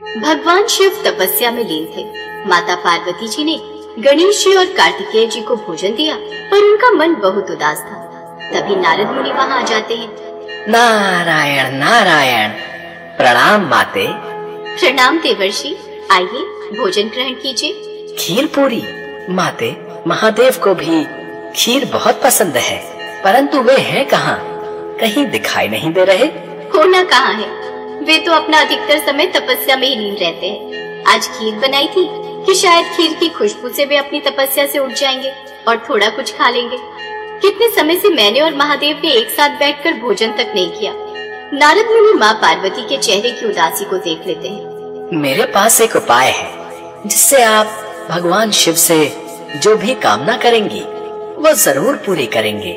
भगवान शिव तपस्या में लीन थे। माता पार्वती जी ने गणेश जी और कार्तिकेय जी को भोजन दिया, पर उनका मन बहुत उदास था। तभी नारद मुनि वहाँ आ जाते हैं। नारायण नारायण, प्रणाम माते। प्रणाम देवर्षि, आइए भोजन ग्रहण कीजिए। खीर पूरी। माते, महादेव को भी खीर बहुत पसंद है, परंतु वे हैं कहाँ? कहीं दिखाई नहीं दे रहे। होना कहाँ है, वे तो अपना अधिकतर समय तपस्या में ही लीन रहते हैं। आज खीर बनाई थी कि शायद खीर की खुशबू से वे अपनी तपस्या से उठ जाएंगे और थोड़ा कुछ खा लेंगे। कितने समय से मैंने और महादेव ने एक साथ बैठकर भोजन तक नहीं किया। नारद मुनि माँ पार्वती के चेहरे की उदासी को देख लेते हैं। मेरे पास एक उपाय है, जिससे आप भगवान शिव से जो भी कामना करेंगी वो जरूर पूरी करेंगे।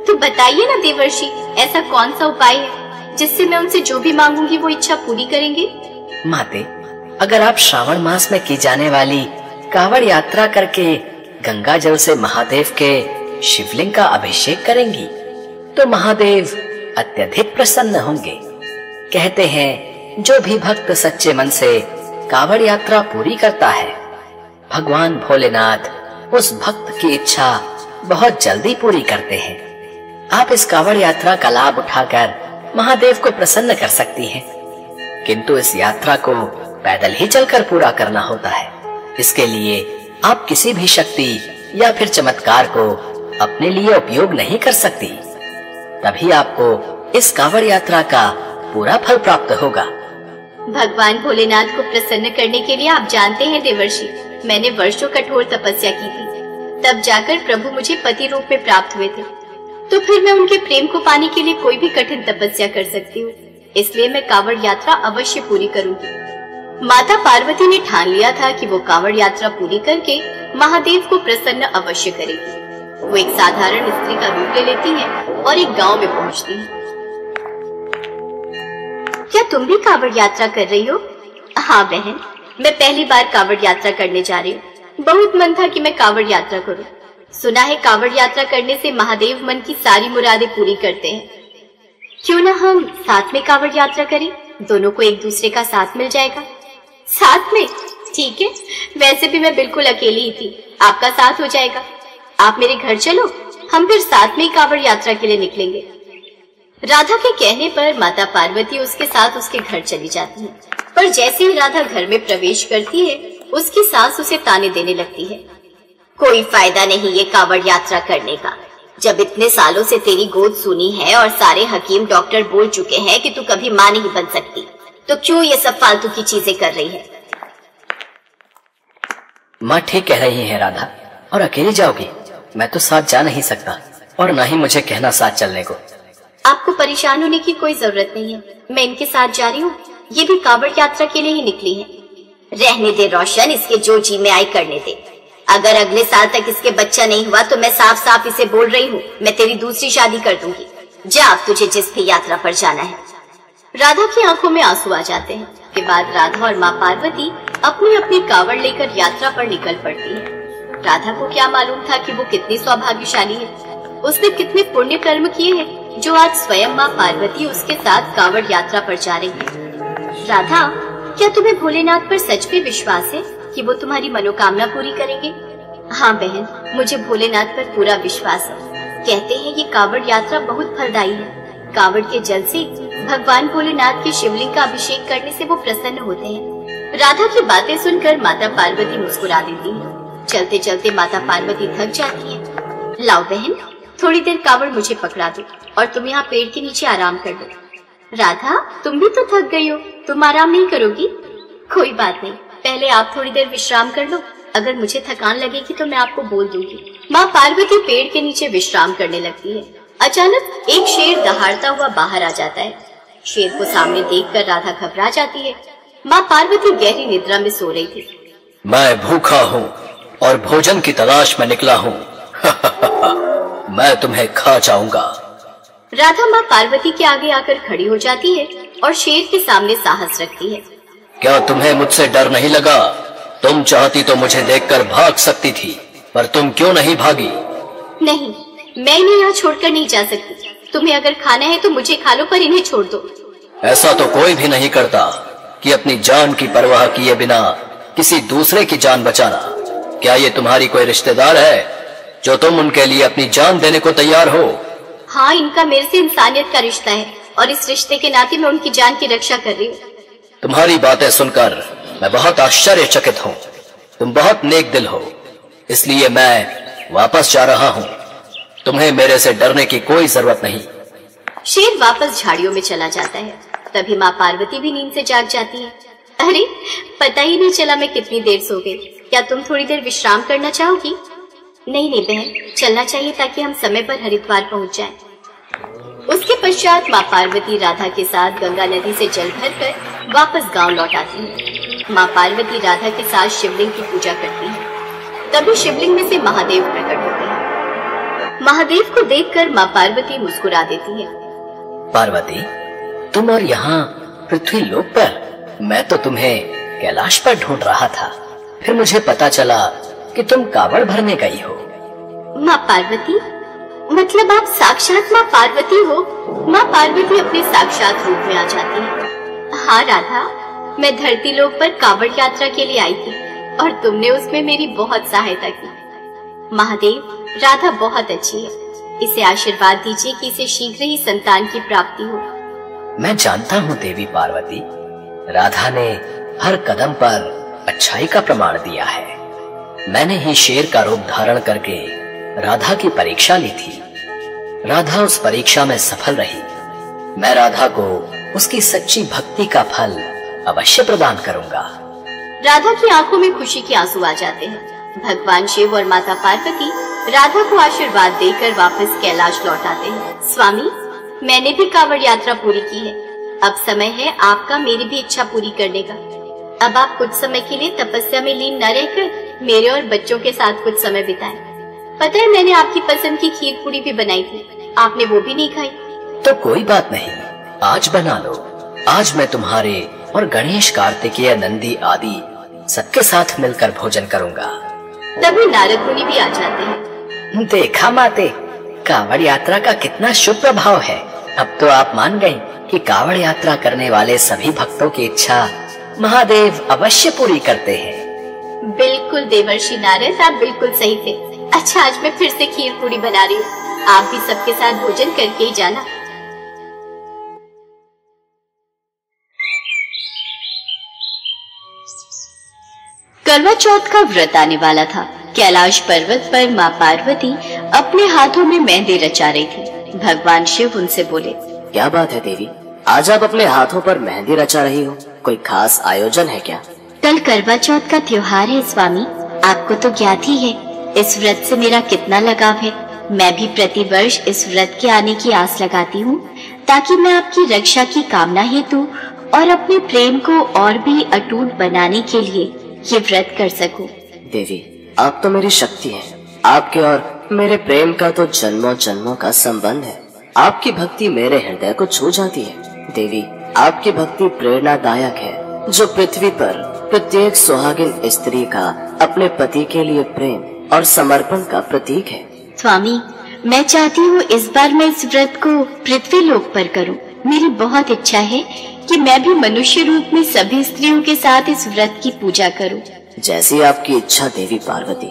तो बताइए ना देवर्षि, ऐसा कौन सा उपाय है जिससे मैं उनसे जो भी मांगूंगी वो इच्छा पूरी करेंगे? माते, अगर आप श्रावण मास में की जाने वाली कांवड़ यात्रा करके गंगा जल से महादेव के शिवलिंग का अभिषेक करेंगी तो महादेव अत्यधिक प्रसन्न होंगे। कहते हैं जो भी भक्त सच्चे मन से कांवड़ यात्रा पूरी करता है, भगवान भोलेनाथ उस भक्त की इच्छा बहुत जल्दी पूरी करते हैं। आप इस कांवड़ यात्रा का लाभ उठाकर महादेव को प्रसन्न कर सकती हैं, किंतु इस यात्रा को पैदल ही चलकर पूरा करना होता है। इसके लिए आप किसी भी शक्ति या फिर चमत्कार को अपने लिए उपयोग नहीं कर सकती। तभी आपको इस कांवड़ यात्रा का पूरा फल प्राप्त होगा। भगवान भोलेनाथ को प्रसन्न करने के लिए आप जानते हैं देवर्षि, मैंने वर्षों कठोर तपस्या की थी, तब जाकर प्रभु मुझे पति रूप में प्राप्त हुए थे। तो फिर मैं उनके प्रेम को पाने के लिए कोई भी कठिन तपस्या कर सकती हूँ। इसलिए मैं कांवड़ यात्रा अवश्य पूरी करूंगी। माता पार्वती ने ठान लिया था कि वो कांवड़ यात्रा पूरी करके महादेव को प्रसन्न अवश्य करेगी। वो एक साधारण स्त्री का रूप ले लेती हैं और एक गांव में पहुंचती हैं। क्या तुम भी कांवड़ यात्रा कर रही हो? हाँ बहन, मैं पहली बार कांवड़ यात्रा करने जा रही हूँ। बहुत मन था कि मैं कांवड़ यात्रा करूँ। सुना है कांवड़ यात्रा करने से महादेव मन की सारी मुरादें पूरी करते हैं। क्यों ना हम साथ में कांवड़ यात्रा करें? दोनों को एक दूसरे का साथ मिल जाएगा। साथ में? ठीक है, वैसे भी मैं बिल्कुल अकेली ही थी, आपका साथ हो जाएगा। आप मेरे घर चलो, हम फिर साथ में ही कांवड़ यात्रा के लिए निकलेंगे। राधा के कहने पर माता पार्वती उसके साथ उसके घर चली जाती है, पर जैसे ही राधा घर में प्रवेश करती है, उसकी सास उसे ताने देने लगती है। कोई फायदा नहीं ये कांवड़ यात्रा करने का। जब इतने सालों से तेरी गोद सुनी है और सारे हकीम डॉक्टर बोल चुके हैं कि तू कभी मां नहीं बन सकती, तो क्यों ये सब फालतू की चीजें कर रही है? माँ ठीक कह रही है राधा, और अकेली जाओगी? मैं तो साथ जा नहीं सकता, और न ही मुझे कहना साथ चलने को। आपको परेशान होने की कोई जरूरत नहीं है, मैं इनके साथ जा रही हूँ। ये भी कांवड़ यात्रा के लिए ही निकली है। रहने दे रोशन, इसके जो जी में आई करने दे। अगर अगले साल तक इसके बच्चा नहीं हुआ तो मैं साफ साफ इसे बोल रही हूँ, मैं तेरी दूसरी शादी कर दूंगी। जा अब तुझे जिस भी यात्रा पर जाना है। राधा की आंखों में आंसू आ जाते हैं। के बाद राधा और माँ पार्वती अपनी अपनी कांवड़ लेकर यात्रा पर निकल पड़ती है। राधा को क्या मालूम था कि वो कितनी सौभाग्यशाली है। उसने कितने पुण्य कर्म किए हैं जो आज स्वयं माँ पार्वती उसके साथ कांवड़ यात्रा पर जा रही है। राधा, क्या तुम्हें भोलेनाथ पर सच में विश्वास है कि वो तुम्हारी मनोकामना पूरी करेंगे? हाँ बहन, मुझे भोलेनाथ पर पूरा विश्वास है। कहते हैं ये कांवड़ यात्रा बहुत फलदायी है। कांवड़ के जल से भगवान भोलेनाथ के शिवलिंग का अभिषेक करने से वो प्रसन्न होते हैं। राधा की बातें सुनकर माता पार्वती मुस्कुरा देती है। चलते चलते माता पार्वती थक जाती है। लाओ बहन, थोड़ी देर कांवड़ मुझे पकड़ा दो और तुम यहाँ पेड़ के नीचे आराम कर लो। राधा, तुम भी तो थक गई हो, तुम आराम नहीं करोगी? कोई बात नहीं, पहले आप थोड़ी देर विश्राम कर लो। अगर मुझे थकान लगेगी तो मैं आपको बोल दूंगी। माँ पार्वती पेड़ के नीचे विश्राम करने लगती है। अचानक एक शेर दहाड़ता हुआ बाहर आ जाता है। शेर को सामने देखकर राधा घबरा जाती है। माँ पार्वती गहरी निद्रा में सो रही थी। मैं भूखा हूँ और भोजन की तलाश में निकला हूँ। मैं तुम्हें खा जाऊंगा। राधा माँ पार्वती के आगे आकर खड़ी हो जाती है और शेर के सामने साहस रखती है। क्या तुम्हें मुझसे डर नहीं लगा? तुम चाहती तो मुझे देखकर भाग सकती थी, पर तुम क्यों नहीं भागी? नहीं, मैं इन्हें यहाँ छोड़कर नहीं जा सकती। तुम्हें अगर खाना है तो मुझे खा लो, पर इन्हें छोड़ दो। ऐसा तो कोई भी नहीं करता। कि अपनी जान की परवाह किए बिना किसी दूसरे की जान बचाना, क्या ये तुम्हारी कोई रिश्तेदार है जो तुम उनके लिए अपनी जान देने को तैयार हो? हाँ, इनका मेरे से इंसानियत का रिश्ता है और इस रिश्ते के नाते मैं उनकी जान की रक्षा कर रही हूँ। तुम्हारी बातें सुनकर मैं बहुत आश्चर्यचकित हूँ। तुम बहुत नेक दिल हो, इसलिए मैं वापस जा रहा हूँ। तुम्हें मेरे से डरने की कोई जरूरत नहीं। शेर वापस झाड़ियों में चला जाता है। तभी माँ पार्वती भी नींद से जाग जाती है। अरे, पता ही नहीं चला मैं कितनी देर सो गई। क्या तुम थोड़ी देर विश्राम करना चाहोगी? नहीं नहीं बहन, चलना चाहिए ताकि हम समय पर हरिद्वार पहुँच जाएं। उसके पश्चात माँ पार्वती राधा के साथ गंगा नदी से जल भरकर वापस गांव लौट आती है। माँ पार्वती राधा के साथ शिवलिंग की पूजा करती है। तभी शिवलिंग में से महादेव प्रकट होते हैं। महादेव को देखकर माँ पार्वती मुस्कुरा देती है। पार्वती, तुम और यहाँ पृथ्वी लोक पर? मैं तो तुम्हें कैलाश पर ढूंढ रहा था। फिर मुझे पता चला कि तुम कावड़ भरने गई हो। माँ पार्वती? मतलब आप साक्षात माँ पार्वती हो? माँ पार्वती अपने साक्षात रूप में आ जाती है। हाँ राधा, मैं धरती लोक पर कावड़ यात्रा के लिए आई थी और तुमने उसमें मेरी बहुत सहायता की। महादेव, राधा बहुत अच्छी है। इसे आशीर्वाद दीजिए कि इसे शीघ्र ही संतान की प्राप्ति हो। मैं जानता हूँ देवी पार्वती, राधा ने हर कदम पर अच्छाई का प्रमाण दिया है। मैंने ही शेर का रूप धारण करके राधा की परीक्षा ली थी। राधा उस परीक्षा में सफल रही। मैं राधा को उसकी सच्ची भक्ति का फल अवश्य प्रदान करूंगा। राधा की आंखों में खुशी के आंसू आ जाते हैं। भगवान शिव और माता पार्वती राधा को आशीर्वाद देकर वापस कैलाश लौट आते हैं। स्वामी, मैंने भी कावड़ यात्रा पूरी की है। अब समय है आपका मेरी भी इच्छा पूरी करने का। अब आप कुछ समय के लिए तपस्या में लीन न रहकर मेरे और बच्चों के साथ कुछ समय बिताएं। पता है, मैंने आपकी पसंद की खीर पूरी भी बनाई थी, आपने वो भी नहीं खाई। तो कोई बात नहीं, आज बना लो। आज मैं तुम्हारे और गणेश, कार्तिकेय, नंदी आदि सबके साथ मिलकर भोजन करूंगा। तभी नारद मुनि भी आ जाते हैं। देखा माते, कावड़ यात्रा का कितना शुभ प्रभाव है। अब तो आप मान गई कि कावड़ यात्रा करने वाले सभी भक्तों की इच्छा महादेव अवश्य पूरी करते हैं। बिल्कुल देवर्षि नारद, आप बिल्कुल सही थे। अच्छा, आज मैं फिर से खीर पूरी बना रही हूँ। आप भी सबके साथ भोजन करके ही जाना। करवा चौथ का व्रत आने वाला था। कैलाश पर्वत पर माँ पार्वती अपने हाथों में मेहंदी रचा रही थी। भगवान शिव उनसे बोले, क्या बात है देवी, आज आप अपने हाथों पर मेहंदी रचा रही हो? कोई खास आयोजन है क्या? कल करवा चौथ का त्योहार है स्वामी। आपको तो ज्ञात ही है इस व्रत से मेरा कितना लगाव है। मैं भी प्रतिवर्ष इस व्रत के आने की आस लगाती हूँ ताकि मैं आपकी रक्षा की कामना हेतु और अपने प्रेम को और भी अटूट बनाने के लिए ये व्रत कर सकूं। देवी, आप तो मेरी शक्ति हैं। आपके और मेरे प्रेम का तो जन्मों जन्मों का संबंध है। आपकी भक्ति मेरे हृदय को छू जाती है। देवी, आपकी भक्ति प्रेरणादायक है जो पृथ्वी पर प्रत्येक सुहागिन स्त्री का अपने पति के लिए प्रेम और समर्पण का प्रतीक है। स्वामी, मैं चाहती हूँ इस बार मैं इस व्रत को पृथ्वी लोक पर करूँ। मेरी बहुत इच्छा है कि मैं भी मनुष्य रूप में सभी स्त्रियों के साथ इस व्रत की पूजा करूँ। जैसी आपकी इच्छा देवी पार्वती।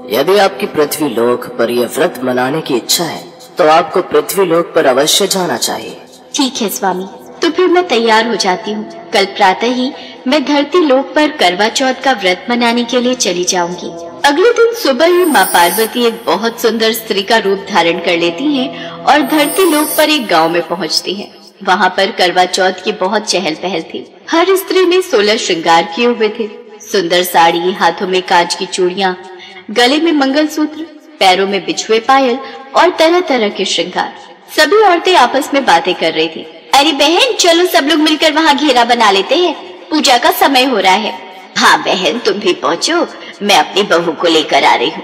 यदि आपकी पृथ्वी लोक पर यह व्रत मनाने की इच्छा है तो आपको पृथ्वी लोक पर अवश्य जाना चाहिए। ठीक है स्वामी, तो फिर मैं तैयार हो जाती हूँ। कल प्रातः ही मैं धरती लोक पर करवा चौथ का व्रत मनाने के लिए चली जाऊंगी। अगले दिन सुबह ही माँ पार्वती एक बहुत सुंदर स्त्री का रूप धारण कर लेती हैं और धरती लोक पर एक गांव में पहुँचती हैं। वहाँ पर करवा चौथ की बहुत चहल पहल थी। हर स्त्री ने 16 श्रृंगार किए हुए थे। सुंदर साड़ी, हाथों में कांच की चूड़ियाँ, गले में मंगलसूत्र, पैरों में बिछुए पायल और तरह तरह के श्रृंगार। सभी औरतें आपस में बातें कर रही थी। अरे बहन, चलो सब लोग मिलकर वहाँ घेरा बना लेते हैं, पूजा का समय हो रहा है। हाँ बहन, तुम भी पहुँचो, मैं अपनी बहू को लेकर आ रही हूँ।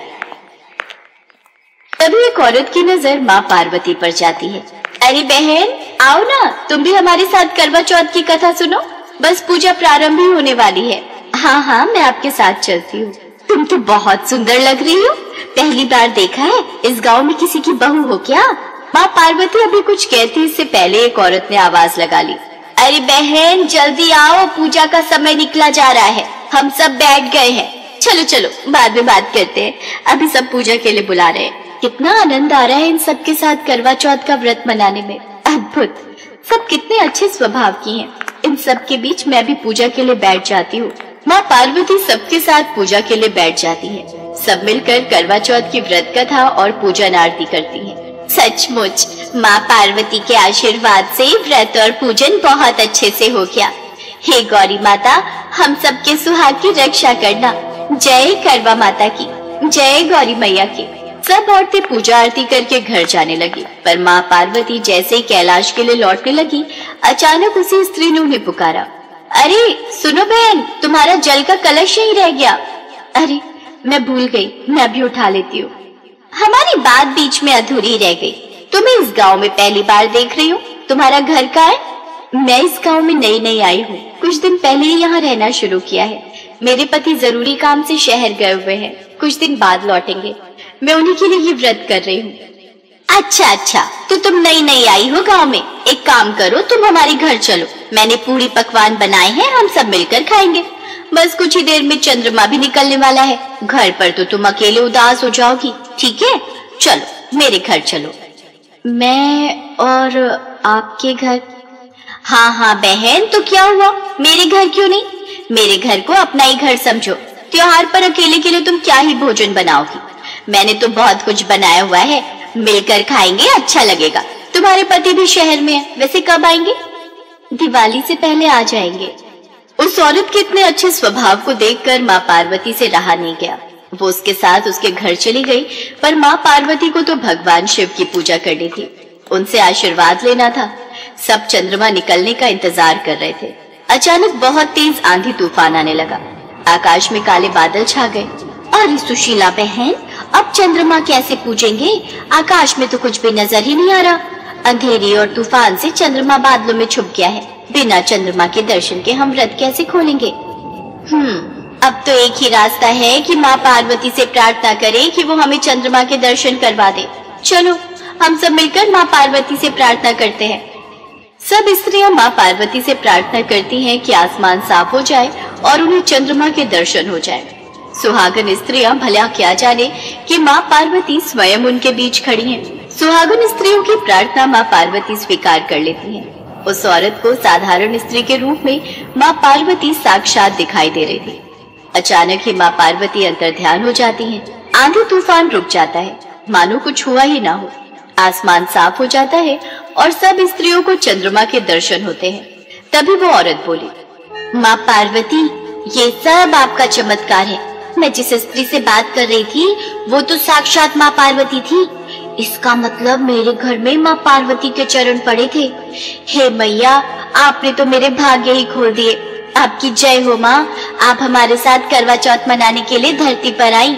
तभी एक औरत की नजर माँ पार्वती पर जाती है। अरे बहन, आओ ना, तुम भी हमारे साथ करवा चौथ की कथा सुनो। बस पूजा प्रारंभ ही होने वाली है। हाँ हाँ, मैं आपके साथ चलती हूँ। तुम तो बहुत सुंदर लग रही हो। पहली बार देखा है इस गांव में किसी की बहू हो क्या? माँ पार्वती अभी कुछ कहती इससे पहले एक औरत ने आवाज लगा ली। अरे बहन जल्दी आओ, पूजा का समय निकला जा रहा है, हम सब बैठ गए हैं। चलो चलो बाद में बात करते हैं, अभी सब पूजा के लिए बुला रहे हैं। कितना आनंद आ रहा है इन सब के साथ करवा चौथ का व्रत मनाने में, अद्भुत। सब कितने अच्छे स्वभाव की हैं। इन सब के बीच मैं भी पूजा के लिए बैठ जाती हूँ। माँ पार्वती सबके साथ पूजा के लिए बैठ जाती है। सब मिलकर करवा चौथ की व्रत कथा और पूजन आरती करती हैं। सचमुच माँ पार्वती के आशीर्वाद से व्रत और पूजन बहुत अच्छे से हो गया। हे गौरी माता, हम सबके सुहाग की रक्षा करना। जय करवा माता की, जय गौरी मैया की। सब औरतें पूजा आरती करके घर जाने लगी, पर माँ पार्वती जैसे ही कैलाश के लिए लौटने लगी, अचानक उसी स्त्री ने उन्हें पुकारा। अरे सुनो बहन, तुम्हारा जल का कलश यहीं रह गया। अरे मैं भूल गई, मैं भी उठा लेती हूँ। हमारी बात बीच में अधूरी रह गई। तुम्हें इस गांव में पहली बार देख रही हूँ, तुम्हारा घर कहाँ है? मैं इस गांव में नई नई आई हूँ, कुछ दिन पहले ही यहाँ रहना शुरू किया है। मेरे पति जरूरी काम से शहर गए हुए हैं, कुछ दिन बाद लौटेंगे। मैं उन्हीं के लिए ये व्रत कर रही हूँ। अच्छा, तो तुम नई नई आई हो गांव में। एक काम करो, तुम हमारे घर चलो, मैंने पूरी पकवान बनाए हैं, हम सब मिलकर खाएंगे। बस कुछ ही देर में चंद्रमा भी निकलने वाला है, घर पर तो तुम अकेले उदास हो जाओगी, ठीक है? चलो मेरे घर चलो। मैं और आपके घर? हाँ बहन, तो क्या हुआ, मेरे घर क्यों नहीं? मेरे घर को अपना ही घर समझो। त्योहार पर अकेले के लिए तुम क्या ही भोजन बनाओगी? मैंने तो बहुत कुछ बनाया हुआ है, मिलकर खाएंगे, अच्छा लगेगा। तुम्हारे पति भी शहर में है, वैसे कब आएंगे? दिवाली से पहले आ जाएंगे। उस औरत के इतने अच्छे स्वभाव को देखकर माँ पार्वती से रहा नहीं गया। वो उसके साथ उसके घर चली गई, पर माँ पार्वती को तो भगवान शिव की पूजा करनी थी, उनसे आशीर्वाद लेना था। सब चंद्रमा निकलने का इंतजार कर रहे थे। अचानक बहुत तेज आंधी तूफान आने लगा, आकाश में काले बादल छा गए। अरे सुशीला बहन, अब चंद्रमा कैसे पूजेंगे? आकाश में तो कुछ भी नजर ही नहीं आ रहा। अंधेरी और तूफान से चंद्रमा बादलों में छुप गया है। बिना चंद्रमा के दर्शन के हम व्रत कैसे खोलेंगे? अब तो एक ही रास्ता है कि माँ पार्वती से प्रार्थना करें कि वो हमें चंद्रमा के दर्शन करवा दे। चलो हम सब मिलकर माँ पार्वती से प्रार्थना करते हैं। सब स्त्रियां माँ पार्वती से प्रार्थना करती हैं कि आसमान साफ हो जाए और उन्हें चंद्रमा के दर्शन हो जाए। सुहागन स्त्रियां भला क्या जाने कि माँ पार्वती स्वयं उनके बीच खड़ी हैं। सुहागन स्त्रियों की प्रार्थना माँ पार्वती स्वीकार कर लेती हैं। उस औरत को साधारण स्त्री के रूप में माँ पार्वती साक्षात दिखाई दे रही थी। अचानक ही माँ पार्वती अंतर्ध्यान हो जाती हैं। आंधी तूफान रुक जाता है, मानो कुछ हुआ ही ना हो। आसमान साफ हो जाता है और सब स्त्रियों को चंद्रमा के दर्शन होते हैं। तभी वो औरत बोली, माँ पार्वती, ये सब आपका चमत्कार है। मैं जिस स्त्री से बात कर रही थी वो तो साक्षात माँ पार्वती थी। इसका मतलब मेरे घर में माँ पार्वती के चरण पड़े थे। हे मैया, आपने तो मेरे भाग्य ही खोल दिए। आपकी जय हो माँ, आप हमारे साथ करवा चौथ मनाने के लिए धरती पर आई।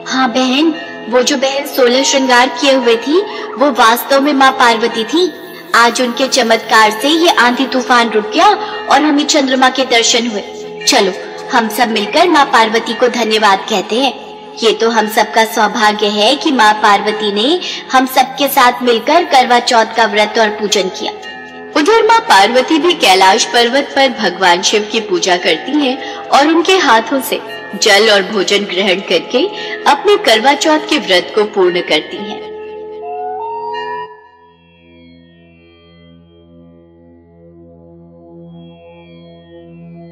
हाँ बहन, वो जो बहन 16 श्रृंगार किए हुए थी वो वास्तव में माँ पार्वती थी। आज उनके चमत्कार से ये आंधी तूफान रुक गया और हमें चंद्रमा के दर्शन हुए। चलो हम सब मिलकर माँ पार्वती को धन्यवाद कहते हैं। ये तो हम सबका सौभाग्य है कि माँ पार्वती ने हम सबके साथ मिलकर करवा चौथ का व्रत और पूजन किया। उधर माँ पार्वती भी कैलाश पर्वत पर भगवान शिव की पूजा करती हैं और उनके हाथों से जल और भोजन ग्रहण करके अपने करवा चौथ के व्रत को पूर्ण करती हैं।